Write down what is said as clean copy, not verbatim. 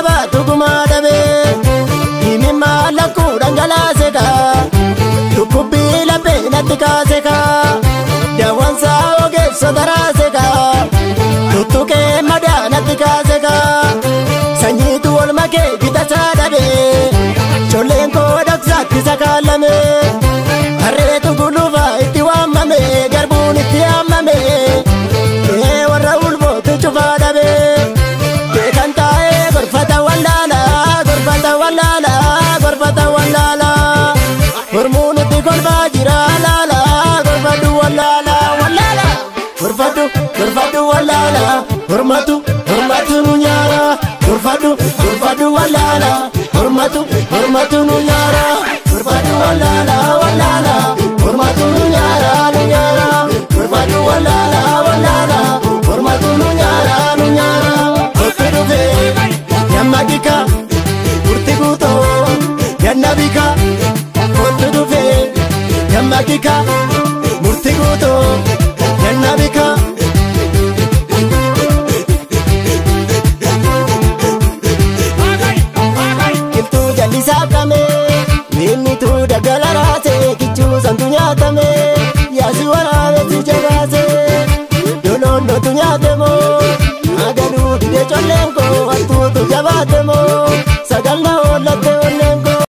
daba tuguma dabe imi malaku dangala seka tukubila pena tikaseka dawansa oge sodara seka tutuke madana tikaseka sanyitu olmake gitacha dabe cholenko daksa kisakalame arretu guluva iti wamame garbun iti amame warra ulbo tuchufa dabe kantae gorfata wallala gorfata wallala gorfata wallala hormonu ti golba jira lala gorfatu wallala wallala gorfatu wallala hormatu nunyara gorfatu wallala hormatu nunyara gorfatu wallala wallala hormatu nunyara gorfatu wallala wallala hormatu nunyara operuve yamadika urtiguto yanabika operuve yamadika urtiguto yanabika kiltu jalisa kame nini tu dagalara